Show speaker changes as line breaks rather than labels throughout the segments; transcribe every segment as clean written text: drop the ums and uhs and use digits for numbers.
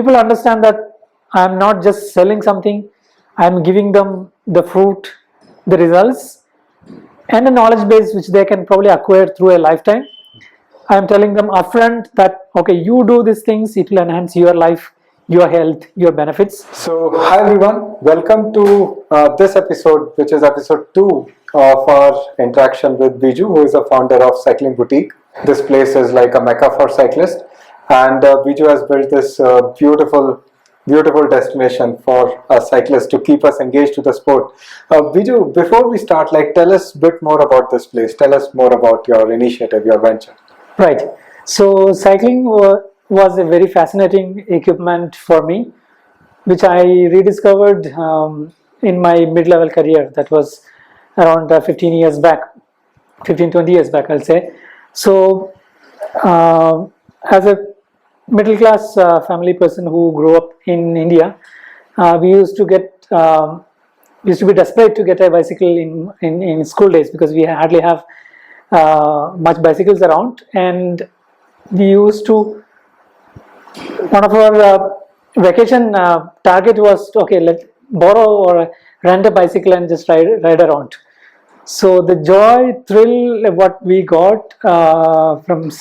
people understand that I'm not just selling something, I'm giving them the fruit, the results, and a knowledge base which they can probably acquire through a lifetime. I'm telling them upfront that, okay, you do these things, it will enhance your life, your health, your benefits.
So, hi everyone, welcome to this episode, which is episode 2 of our interaction with Biju, who is the founder of Cycling Boutique. This place is like a mecca for cyclists, and Biju has built this beautiful destination for us cyclists to keep us engaged to the sport. Biju, before we start, tell us a bit more about this place. Tell us more about your initiative, your venture.
Right. So cycling was a very fascinating equipment for me, which I rediscovered in my mid-level career. That was around 15 years back, 20 years back, I'll say. So as a middle-class family person who grew up in India, we used to be desperate to get a bicycle in school days, because we hardly have much bicycles around, and we used to, one of our vacation target was, okay, let's borrow or rent a bicycle and just ride around. So the joy, thrill what we got from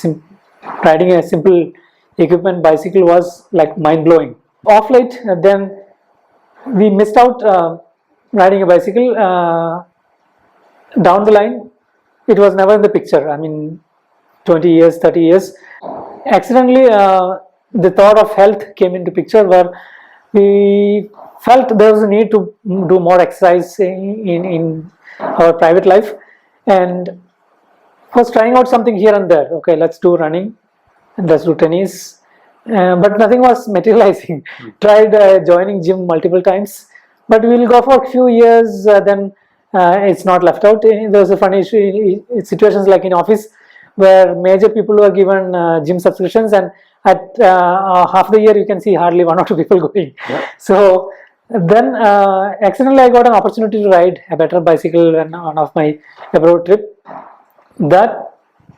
riding a simple equipment bicycle was like mind-blowing. Off late, then we missed out riding a bicycle. Down the line, it was never in the picture. I mean, 20 years, 30 years. Accidentally, the thought of health came into picture, where we felt there was a need to do more exercise in our private life, and was trying out something here and there. Okay, let's do running, and let's do tennis, but nothing was materializing. Tried joining gym multiple times, but we will go for a few years, then it's not left out. There's a funny situations like in office, where major people were given gym subscriptions, and at half the year you can see hardly 1 or 2 people going.
Yeah.
So then accidentally I got an opportunity to ride a better bicycle on one of my abroad trip. That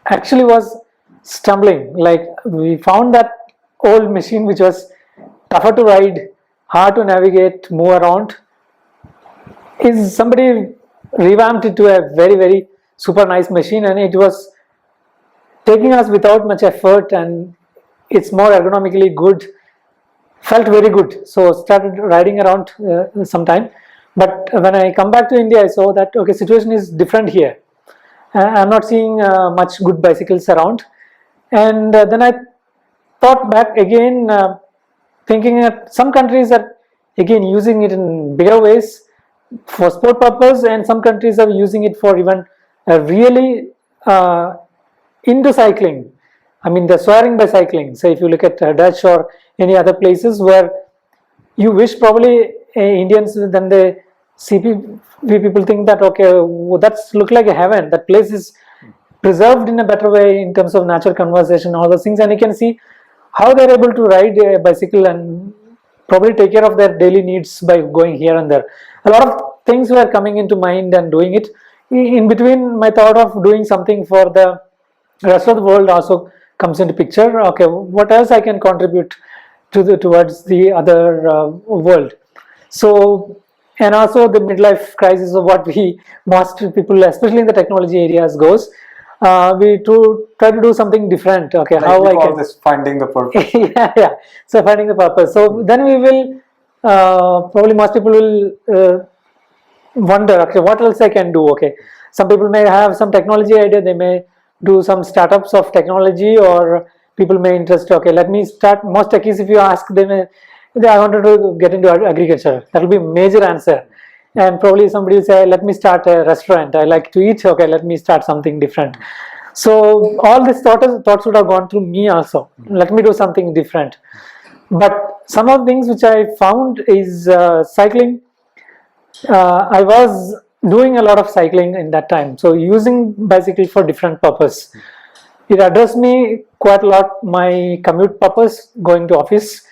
actually was stumbling. Like, we found that old machine which was tougher to ride, hard to navigate, move around, is somebody revamped it to a very super nice machine, and it was taking us without much effort, and it's more ergonomically good, felt very good. So started riding around sometime, but when I come back to India, I saw that, okay, situation is different here. I'm not seeing much good bicycles around, and then I thought back again, thinking that some countries are again using it in bigger ways for sport purpose, and some countries are using it for even really into cycling. I mean, they're swearing by cycling. So if you look at Dutch or any other places where you wish probably Indians, then they see people think that, okay, well, that's look like a heaven. That place is preserved in a better way in terms of natural conservation, all those things, and you can see how they're able to ride a bicycle and probably take care of their daily needs by going here and there. A lot of things were coming into mind and doing it. In between, my thought of doing something for the rest of the world also comes into picture. Okay, what else I can contribute to towards the other world? So, and also the midlife crisis of what most people, especially in the technology areas, goes. We try to do something different. Okay,
like
how
we
I
call
can
this finding the purpose.
yeah. So finding the purpose. So then we will probably most people will wonder, okay, what else I can do? Okay, some people may have some technology idea. They may do some startups of technology, or people may interest. Okay, let me start. Most techies, if you ask them, I wanted to get into agriculture. That will be a major answer. And probably somebody will say, let me start a restaurant. I like to eat. Okay, let me start something different. So all these thoughts would have gone through me also. Let me do something different. But some of the things which I found is cycling. I was doing a lot of cycling in that time. So using bicycle for different purpose. It addressed me quite a lot, my commute purpose, going to office.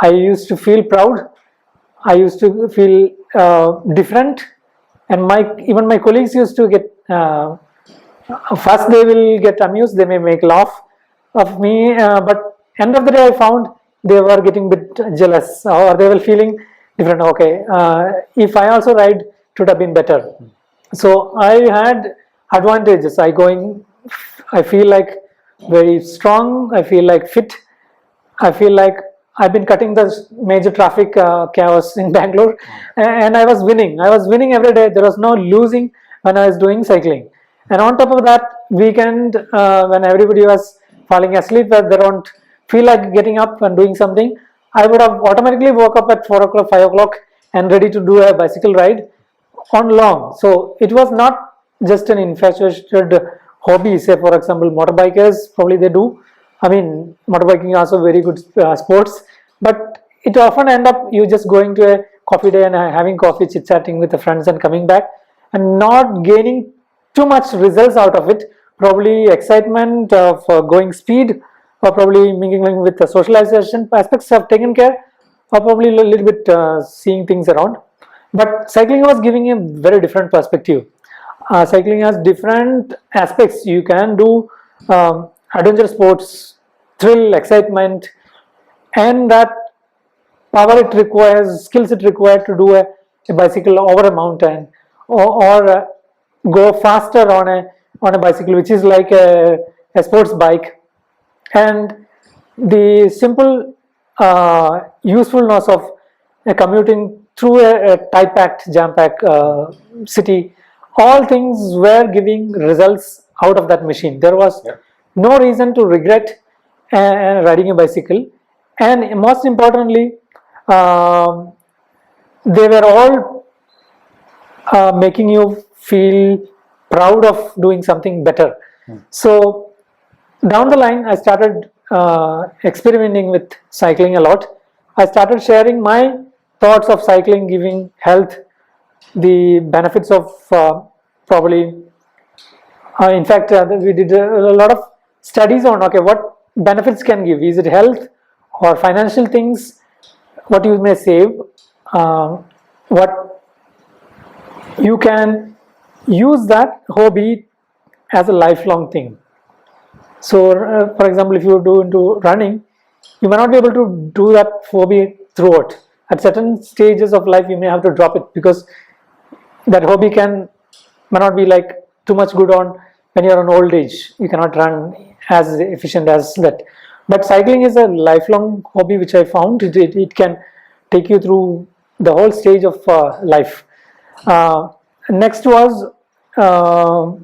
I used to feel proud. I used to feel different, and even my colleagues used to get first they will get amused, they may make laugh of me, but end of the day I found they were getting a bit jealous, or they were feeling different. Okay, if I also ride, it would have been better. So I had advantages. I feel like very strong. I feel like fit. I feel like I've been cutting the major traffic chaos in Bangalore, and I was winning. I was winning every day. There was no losing when I was doing cycling. And on top of that, weekend when everybody was falling asleep, they don't feel like getting up and doing something, I would have automatically woke up at 4 o'clock, 5 o'clock, and ready to do a bicycle ride on long. So it was not just an infatuated hobby. Say for example, motorbikers probably they do. I mean, motorbiking is also very good sports, but it often end up you just going to a coffee day and having coffee, chit chatting with the friends and coming back, and not gaining too much results out of it. Probably excitement of going speed, or probably mingling with the socialization aspects have taken care, or probably a little bit seeing things around. But cycling was giving a very different perspective. Cycling has different aspects. You can do adventure sports, thrill, excitement, and that power it requires, skills it requires to do a bicycle over a mountain, or go faster on a bicycle, which is like a sports bike. And the simple usefulness of commuting through a tight packed, jam packed city, all things were giving results out of that machine. There was no reason to regret riding a bicycle, and most importantly, they were all making you feel proud of doing something better. So down the line, I started experimenting with cycling a lot. I started sharing my thoughts of cycling giving health, the benefits of probably in fact we did a lot of studies on, okay, what benefits can give, is it health or financial things, what you may save, what you can use that hobby as a lifelong thing. So for example, if you do into running, you may not be able to do that hobby throughout. At certain stages of life you may have to drop it, because that hobby may not be like too much good on when you're on old age. You cannot run as efficient as that. But cycling is a lifelong hobby, which I found it can take you through the whole stage of life. Next was the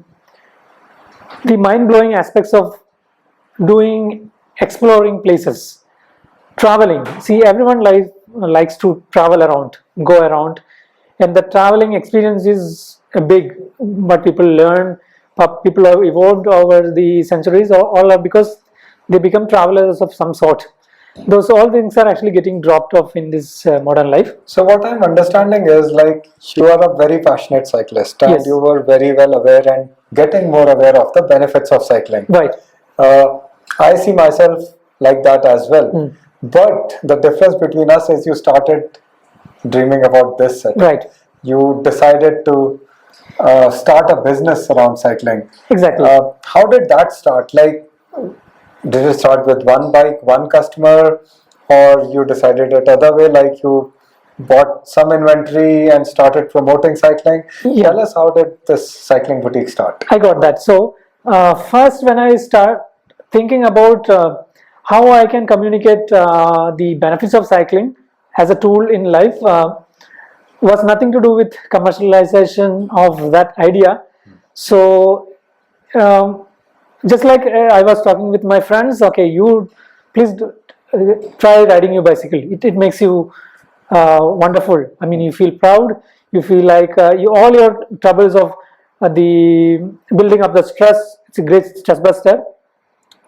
mind-blowing aspects of exploring places, traveling. See, everyone likes to travel around, go around, and the traveling experience is big. But people learn, people have evolved over the centuries, all are because they become travelers of some sort. Those all things are actually getting dropped off in this modern life.
So what I'm understanding is, like, you are a very passionate cyclist, and
Yes.
you were very well aware and getting more aware of the benefits of cycling.
Right.
I see myself like that as well. But the difference between us is you started dreaming about this setup.
Right.
You decided to start a business around cycling.
Exactly.
How did that start? Like, did you start with one bike, one customer, or you decided it other way, like you bought some inventory and started promoting cycling?
Yeah.
Tell us, how did this cycling boutique start?
I got that. So first, when I start thinking about how I can communicate the benefits of cycling as a tool in life, was nothing to do with commercialization of that idea. So just like I was talking with my friends, okay, you please try riding your bicycle. It makes you wonderful. I mean, you feel proud. You feel like all your troubles of the building up the stress. It's a great stress buster.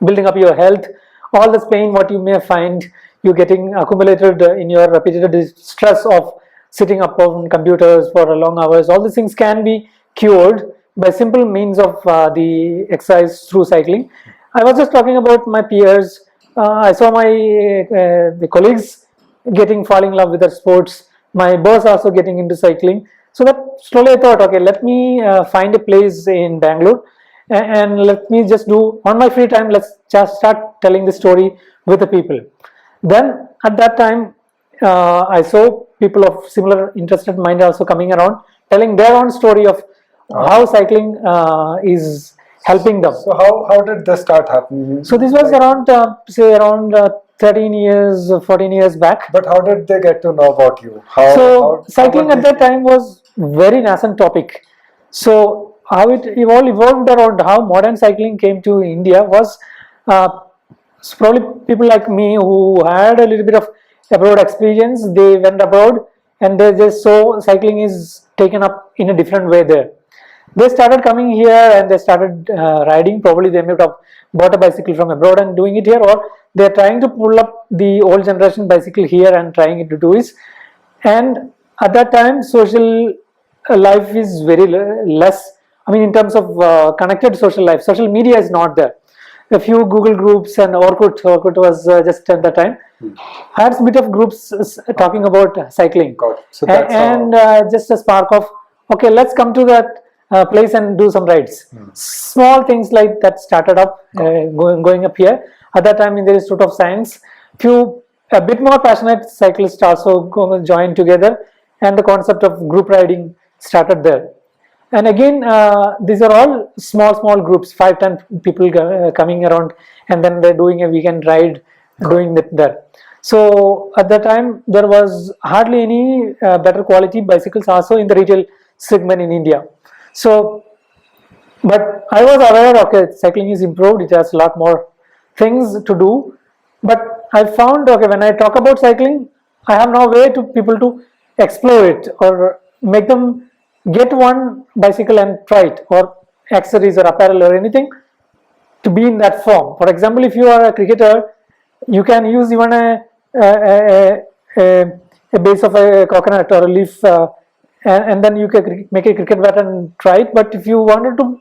Building up your health, all this pain what you may find you getting accumulated in your repeated stress of sitting up on computers for long hours, all these things can be cured by simple means of the exercise through cycling. I was just talking about my peers. I saw my the colleagues falling in love with their sports. My boss also getting into cycling. So that slowly I thought, okay, let me find a place in Bangalore, and let me just do on my free time. Let's just start telling the story with the people. Then at that time, I saw people of similar interested mind also coming around, telling their own story of how cycling is helping them.
So how did this start happening?
So this was around say around 13 years, 14 years back.
But how did they get to know about you?
Cycling at that time was very nascent topic. So how it evolved around how modern cycling came to India was probably people like me who had a little bit of abroad experience. They went abroad and they just saw cycling is taken up in a different way there. They started coming here and they started riding. Probably they may have bought a bicycle from abroad and doing it here, or they're trying to pull up the old generation bicycle here and trying to do it. And at that time, social life is very less. I mean, in terms of connected social life, social media is not there. A few Google groups and Orkut was just at that time. I had a bit of groups talking about cycling.
So that's
just a spark of, okay, let's come to that place and do some rides. Small things like that started up, going up here. At that time in the Institute of Science, a bit more passionate cyclists also joined together, and the concept of group riding started there. And again, these are all small groups, 5-10 people coming around, and then they're doing a weekend ride, doing that there. So at that time, there was hardly any better quality bicycles also in the retail segment in India. So, but I was aware, okay, cycling is improved, it has a lot more things to do. But I found, okay, when I talk about cycling, I have no way to people to explore it or make them get one bicycle and try it, or accessories or apparel or anything to be in that form. For example, if you are a cricketer, you can use even a base of a coconut or a leaf, and then you can make a cricket bat and try it. But if you wanted to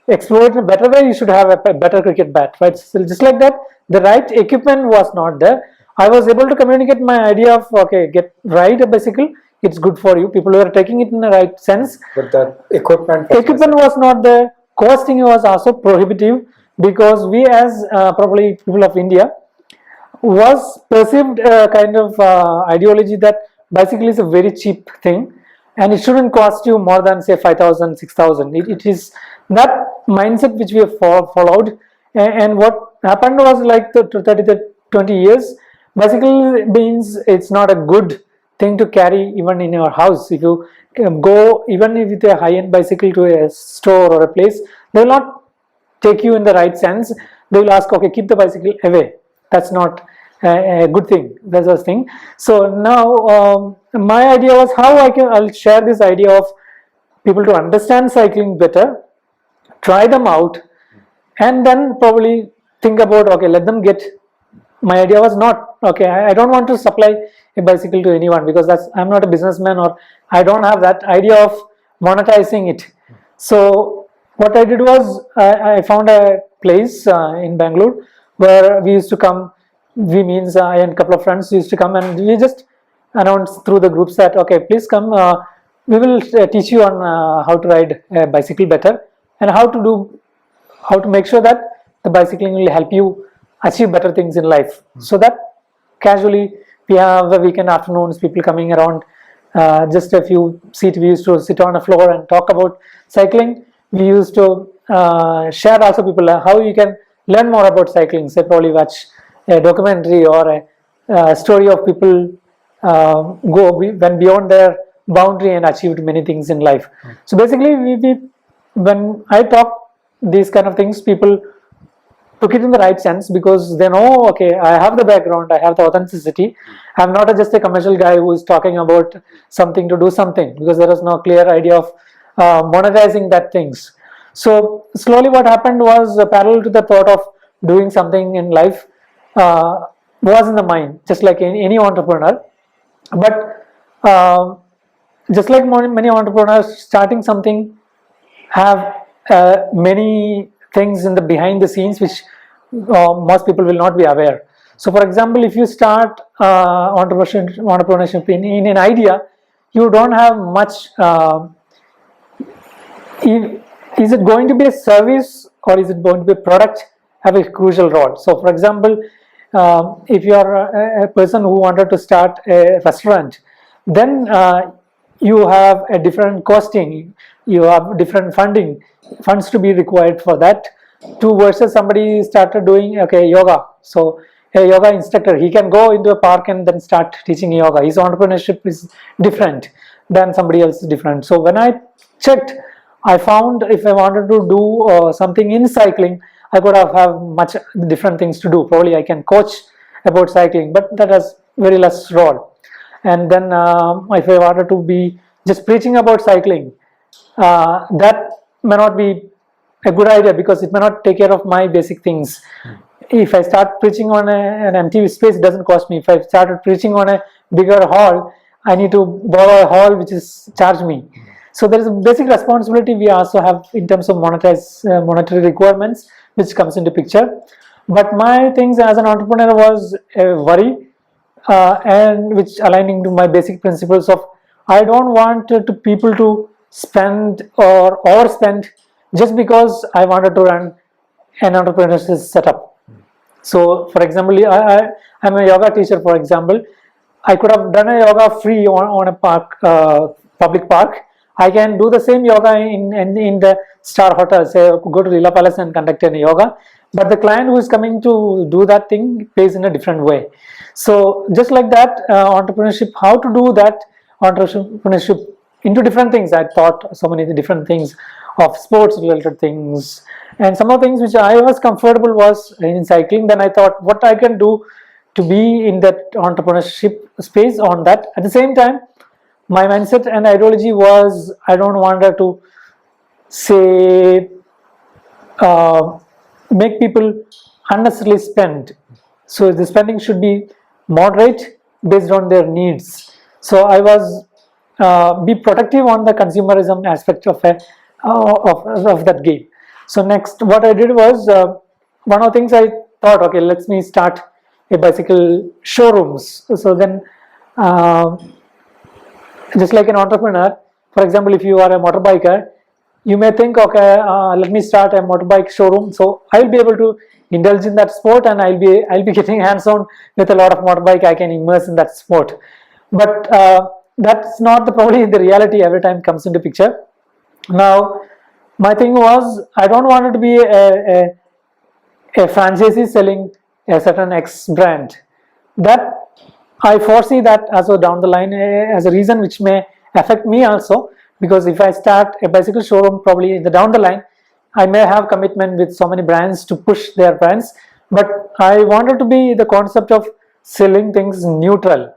explore it in a better way, you should have a better cricket bat, right? So just like that, the right equipment was not there. I was able to communicate my idea of, okay, ride a bicycle, it's good for you. People were taking it in the right sense.
But that equipment
was not there. Costing was also prohibitive, because we as probably people of India was perceived kind of ideology that bicycle is a very cheap thing and it shouldn't cost you more than say 5,000, 6,000. It is that mindset which we have followed, and what happened was like the 20 years, bicycle means it's not a good thing to carry even in your house. If you go even with a high-end bicycle to a store or a place, they will not take you in the right sense. They will ask, okay, keep the bicycle away. That's not a good thing. That's the thing. So now my idea was how I'll share this idea of people to understand cycling better, try them out, and then probably think about, okay, let them get. My idea was not, okay, I don't want to supply a bicycle to anyone, because I'm not a businessman, or I don't have that idea of monetizing it. So what I did was I found a place in Bangalore where we used to come. We means I and a couple of friends used to come, and we just announced through the groups that, okay, please come, we will teach you on how to ride a bicycle better, and how to make sure that the bicycling will help you achieve better things in life. So that casually we have weekend afternoons, people coming around, just a few seats. We used to sit on a floor and talk about cycling. We used to share also people how you can learn more about cycling. Say probably watch a documentary or a story of people went beyond their boundary and achieved many things in life. So basically, when I talk these kind of things, people took it in the right sense, because they know, okay, I have the background, I have the authenticity. I'm not just a commercial guy who is talking about something to do something, because there is no clear idea of monetizing that things. So slowly what happened was, parallel to the thought of doing something in life was in the mind, just like any entrepreneur. But just like many entrepreneurs, starting something have many things in the behind the scenes which most people will not be aware. So for example, if you start entrepreneurship in an idea, you don't have much. Is it going to be a service or is it going to be a product? Have a crucial role. So for example, if you are a person who wanted to start a restaurant, then you have a different costing, you have different funds to be required for that. To versus somebody started doing yoga. So a yoga instructor, he can go into a park and then start teaching yoga. His entrepreneurship is different than somebody else different. So when I checked, I found if I wanted to do something in cycling, I could have much different things to do. Probably I can coach about cycling, but that has very less role. And then if I wanted to be just preaching about cycling, that may not be a good idea because it may not take care of my basic things. If I start preaching on an empty space, it doesn't cost me. If I started preaching on a bigger hall, I need to borrow a hall which is charge me. So there is a basic responsibility we also have in terms of monetary requirements, which comes into picture. But my things as an entrepreneur was a worry, and which aligning to my basic principles of I don't want people to spend or overspend just because I wanted to run an entrepreneurship setup. So, for example, I'm a yoga teacher. For example, I could have done a yoga free on a park, public park. I can do the same yoga in the star hotel. Say, go to Lila Palace and conduct a yoga. But the client who is coming to do that thing pays in a different way. So, just like that, entrepreneurship, how to do that entrepreneurship into different things. I thought so many different things of sports related things, and some of the things which I was comfortable was in cycling. Then I thought what I can do to be in that entrepreneurship space on that. At the same time, my mindset and ideology was I don't want to say make people unnecessarily spend. So the spending should be moderate based on their needs. So I was be protective on the consumerism aspect of that game. So next, what I did was one of the things I thought, okay, let me start a bicycle showrooms. So then, just like an entrepreneur, for example, if you are a motorbiker, you may think, okay, let me start a motorbike showroom. So I'll be able to indulge in that sport, and I'll be getting hands-on with a lot of motorbike. I can immerse in that sport, but that's not probably the reality every time comes into picture. Now, my thing was I don't want it to be a franchisee selling a certain X brand. That I foresee that also down the line as a reason which may affect me also, because if I start a bicycle showroom, probably in the down the line, I may have commitment with so many brands to push their brands, but I wanted to be the concept of selling things neutral.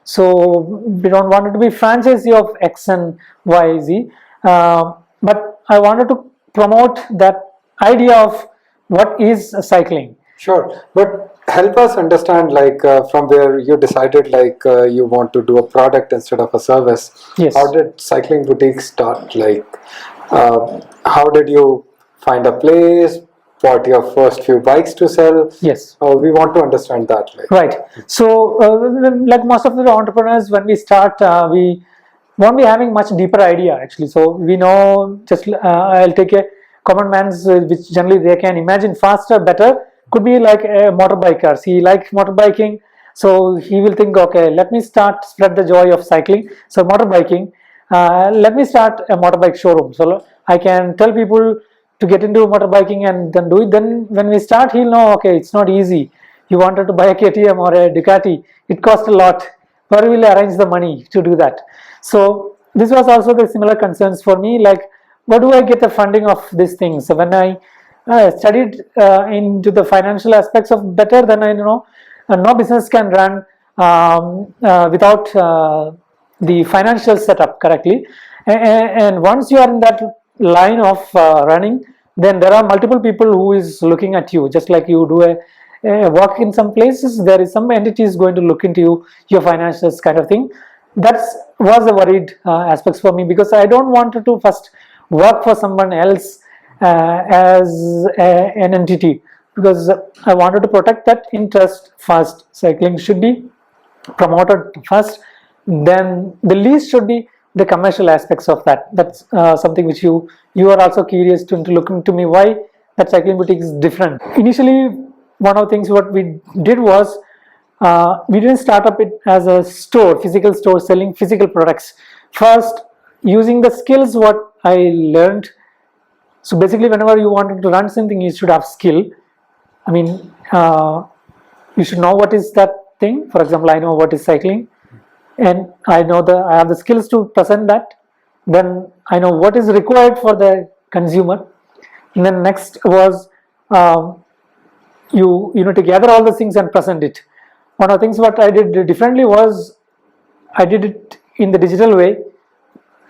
So we don't want it to be franchisee of X and Y, Z, but I wanted to promote that idea of what is cycling.
Sure, but help us understand, like from where you decided, like you want to do a product instead of a service.
Yes.
How did cycling boutique start? Like, how did you find a place? Bought your first few bikes to sell?
Yes.
We want to understand that. Like.
Right. So, like most of the entrepreneurs, when we start, we won't be having much deeper idea actually. So we know just I'll take a common man's, which generally they can imagine faster, better. Could be like a motorbiker. He likes motorbiking, so he will think, okay, let me spread the joy of cycling. So motorbiking, let me start a motorbike showroom. So I can tell people to get into motorbiking and then do it. Then when we start, he'll know, okay, it's not easy. You wanted to buy a KTM or a Ducati, it costs a lot. Where will I arrange the money to do that? So this was also the similar concerns for me, like what do I get the funding of these things? So when I studied into the financial aspects of better, then I know no business can run without the financial setup correctly. And once you are in that line of running, then there are multiple people who is looking at you. Just like you do a work in some places, there is some entities going to look into you, your financials kind of thing. That was the worried aspects for me, because I don't want to first work for someone else as an entity, because I wanted to protect that interest first. Cycling should be promoted first, then the least should be the commercial aspects of that. That's something which you are also curious to look into me, why that cycling boutique is different. Initially, one of the things what we did was we didn't start up it as a store, physical store selling physical products. First, using the skills what I learned. So basically, whenever you wanted to run something, you should have skill. I mean, you should know what is that thing. For example, I know what is cycling, and I have the skills to present that. Then I know what is required for the consumer. And then next was you know to gather all the things and present it. One of the things what I did differently was I did it in the digital way.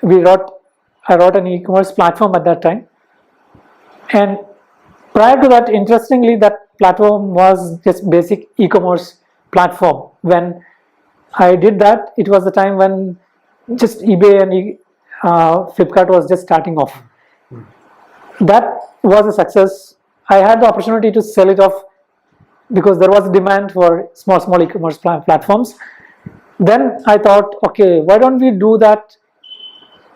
I wrote an e-commerce platform at that time, and prior to that, interestingly, that platform was just basic e-commerce platform. When I did that, it was the time when just eBay and Flipkart was just starting off. That was a success. I had the opportunity to sell it off because there was demand for small e-commerce platforms. Then I thought, okay, why don't we do that?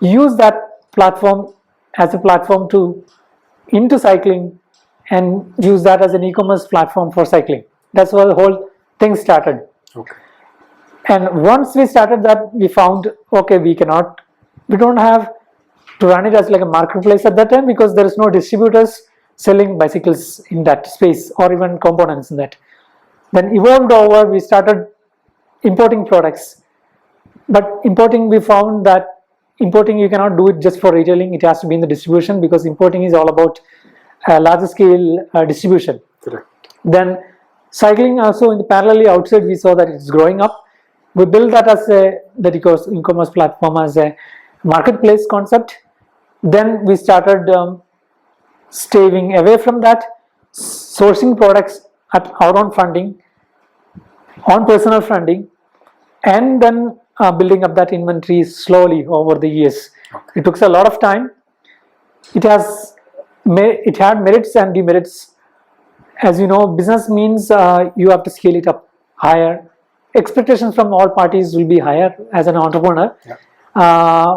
Use that platform as a platform into cycling, and use that as an e-commerce platform for cycling. That's where the whole thing started.
Okay.
And once we started that, we found, okay, we don't have to run it as like a marketplace at that time, because there is no distributors selling bicycles in that space or even components in that. Then evolved over, we started importing products. But importing, we found that importing, you cannot do it just for retailing, it has to be in the distribution, because importing is all about larger scale distribution.
Correct.
Then cycling also, in the parallelly outside, we saw that it's growing up. We built that as the e-commerce platform as a marketplace concept. Then we started staving away from that, sourcing products at our own funding, on personal funding, and then building up that inventory slowly over the years.
Okay.
It took a lot of time. It had merits and demerits. As you know, business means you have to scale it up higher. Expectations from all parties will be higher as an entrepreneur.
Yeah.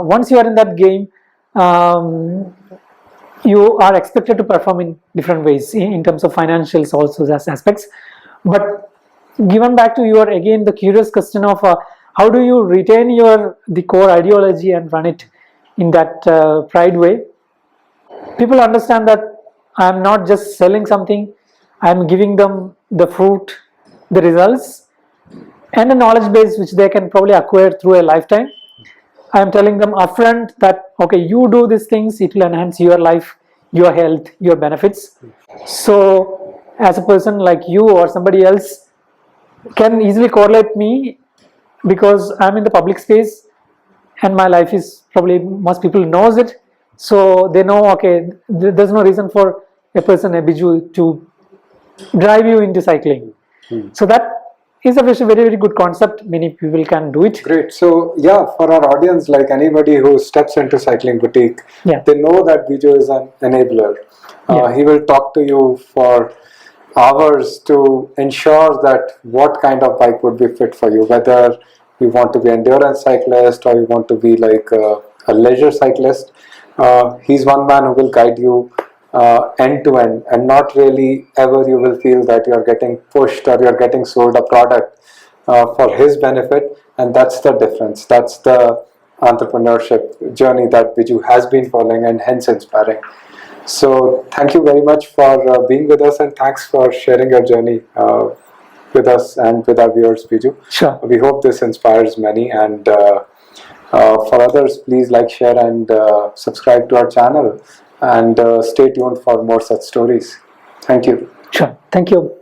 Once you are in that game, you are expected to perform in different ways in terms of financials also as aspects. But given back to your again the curious question of how do you retain the core ideology and run it in that pride way? People understand that I am not just selling something, I am giving them the fruit, the results, and a knowledge base which they can probably acquire through a lifetime. I am telling them upfront that, okay, you do these things, it will enhance your life, your health, your benefits. So as a person like you or somebody else can easily correlate me, because I'm in the public space and my life is probably, most people knows it. So they know, okay, there's no reason for a person, a Biju, to drive you into cycling. So that is a very, very good concept. Many people can do it.
Great. So yeah, for our audience, like anybody who steps into Cycling Boutique,
Yeah.
they know that Biju is an enabler.
Yeah.
He will talk to you for hours to ensure that what kind of bike would be fit for you, whether you want to be an endurance cyclist or you want to be like a leisure cyclist. He's one man who will guide you end to end, and not really ever you will feel that you're getting pushed or you're getting sold a product for his benefit. And that's the difference. That's the entrepreneurship journey that Biju has been following, and hence inspiring. So thank you very much for being with us, and thanks for sharing your journey with us and with our viewers, Biju.
Sure.
We hope this inspires many, and for others, please like, share, and subscribe to our channel, and stay tuned for more such stories. Thank you.
Sure. Thank you.